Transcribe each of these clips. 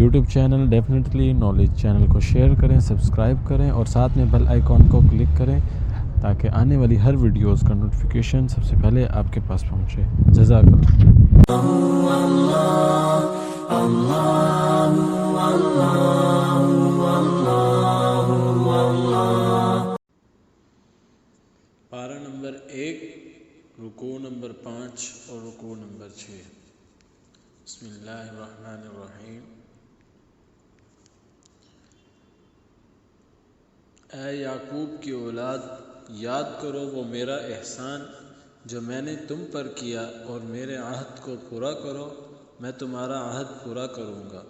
YouTube channel definitely knowledge channel کو share کریں، subscribe کریں اور ساتھ میں بیل آئیکن کو کلک کریں تاکہ آنے والی ہر ویڈیوز کا نوٹیفیکیشن سب سے پہلے آپ کے پاس پہنچے۔ جزاک اللہ۔ پارہ نمبر 1، رکوع نمبر 5 اور رکوع نمبر 6۔ بسم اللہ الرحمن الرحیم۔ اے یعقوب کی اولاد، یاد کرو وہ میرا احسان جو میں نے تم پر کیا، اور میرے عہد کو پورا کرو، میں تمہارا عہد پورا کروں گا،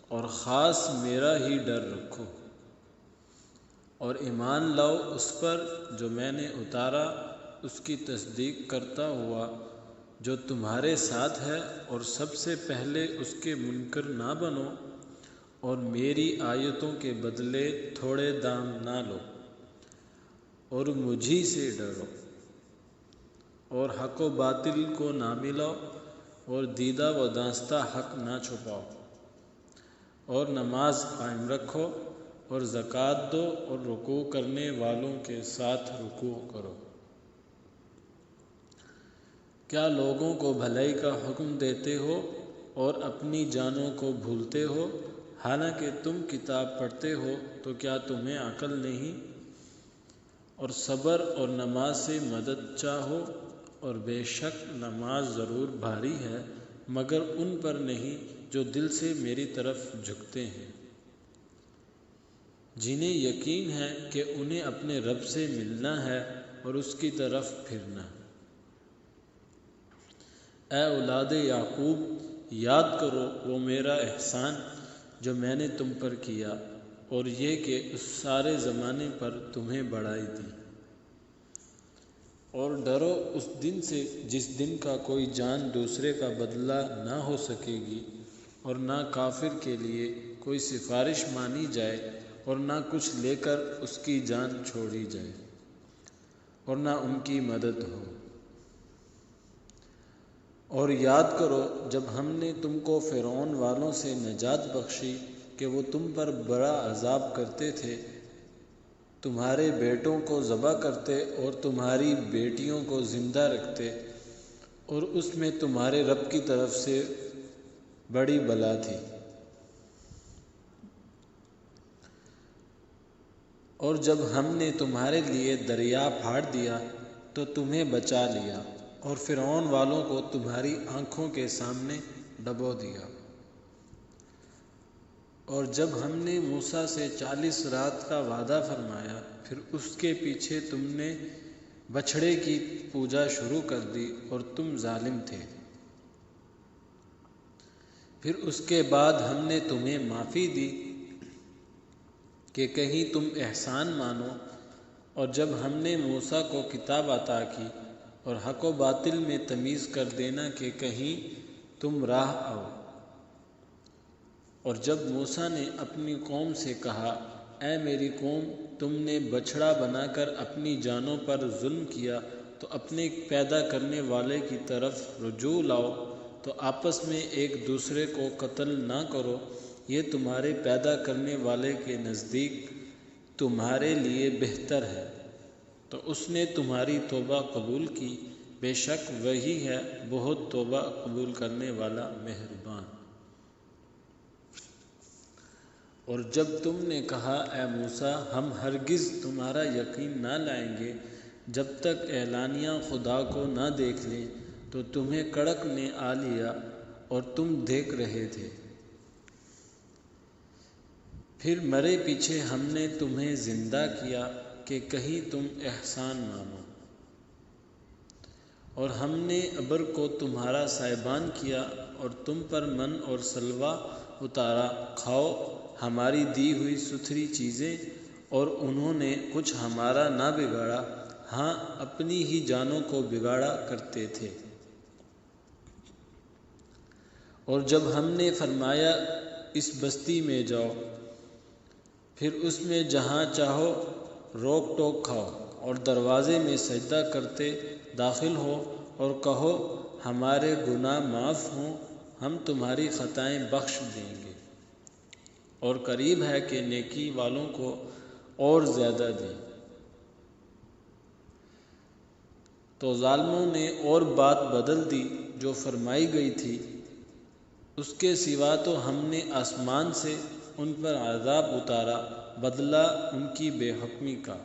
اور خاص میرا ہی ڈر رکھو، اور ایمان لاؤ اس پر جو میں نے اتارا، اس کی تصدیق کرتا ہوا جو تمہارے ساتھ ہے، اور سب سے پہلے اس کے منکر نہ بنو، اور میری آیتوں کے بدلے تھوڑے دام نہ لو، اور مجھی سے ڈرو، اور حق و باطل کو نہ ملاؤ، اور دیدہ و دانستہ حق نہ چھپاؤ، اور نماز قائم رکھو، اور زکوٰۃ دو، اور رکوع کرنے والوں کے ساتھ رکوع کرو۔ کیا لوگوں کو بھلائی کا حکم دیتے ہو اور اپنی جانوں کو بھولتے ہو؟ حالانکہ تم کتاب پڑھتے ہو تو کیا تمہیں عقل نہیں؟ اور صبر اور نماز سے مدد چاہو، اور بے شک نماز ضرور بھاری ہے، مگر ان پر نہیں جو دل سے میری طرف جھکتے ہیں، جنہیں یقین ہے کہ انہیں اپنے رب سے ملنا ہے اور اس کی طرف پھرنا۔ اے اولاد یعقوب، یاد کرو وہ میرا احسان جو میں نے تم پر کیا، اور یہ کہ اس سارے زمانے پر تمہیں بڑائی دی، اور ڈرو اس دن سے جس دن کا کوئی جان دوسرے کا بدلہ نہ ہو سکے گی، اور نہ کافر کے لیے کوئی سفارش مانی جائے، اور نہ کچھ لے کر اس کی جان چھوڑی جائے، اور نہ ان کی مدد ہو۔ اور یاد کرو جب ہم نے تم کو فرعون والوں سے نجات بخشی کہ وہ تم پر بڑا عذاب کرتے تھے، تمہارے بیٹوں کو ذبح کرتے اور تمہاری بیٹیوں کو زندہ رکھتے، اور اس میں تمہارے رب کی طرف سے بڑی بلا تھی۔ اور جب ہم نے تمہارے لیے دریا پھاڑ دیا تو تمہیں بچا لیا، اور فرعون والوں کو تمہاری آنکھوں کے سامنے ڈبو دیا۔ اور جب ہم نے موسیٰ سے 40 رات کا وعدہ فرمایا، پھر اس کے پیچھے تم نے بچھڑے کی پوجا شروع کر دی اور تم ظالم تھے، پھر اس کے بعد ہم نے تمہیں معافی دی کہ کہیں تم احسان مانو، اور جب ہم نے موسیٰ کو کتاب عطا کی اور حق و باطل میں تمیز کر دینا کہ کہیں تم راہ آؤ، اور جب موسیٰ نے اپنی قوم سے کہا، اے میری قوم، تم نے بچھڑا بنا کر اپنی جانوں پر ظلم کیا، تو اپنے پیدا کرنے والے کی طرف رجوع لاؤ، تو آپس میں ایک دوسرے کو قتل نہ کرو، یہ تمہارے پیدا کرنے والے کے نزدیک تمہارے لیے بہتر ہے، تو اس نے تمہاری توبہ قبول کی، بے شک وہی ہے بہت توبہ قبول کرنے والا مہربان۔ اور جب تم نے کہا، اے موسیٰ، ہم ہرگز تمہارا یقین نہ لائیں گے جب تک اعلانیہ خدا کو نہ دیکھ لیں، تو تمہیں کڑک نے آ لیا اور تم دیکھ رہے تھے، پھر مرے پیچھے ہم نے تمہیں زندہ کیا کہ کہیں تم احسان مانو، اور ہم نے ابر کو تمہارا سائبان کیا اور تم پر من اور سلویٰ اتارا، کھاؤ ہماری دی ہوئی ستھری چیزیں، اور انہوں نے کچھ ہمارا نہ بگاڑا، ہاں اپنی ہی جانوں کو بگاڑا کرتے تھے۔ اور جب ہم نے فرمایا اس بستی میں جاؤ، پھر اس میں جہاں چاہو روک ٹوک کھاؤ، اور دروازے میں سجدہ کرتے داخل ہو، اور کہو ہمارے گناہ معاف ہوں، ہم تمہاری خطائیں بخش دیں گے۔ اور قریب ہے کہ نیکی والوں کو اور زیادہ دیں۔ تو ظالموں نے اور بات بدل دی جو فرمائی گئی تھی، اس کے سوا تو ہم نے آسمان سے ان پر عذاب اتارا بدلہ ان کی بے حکمی کا۔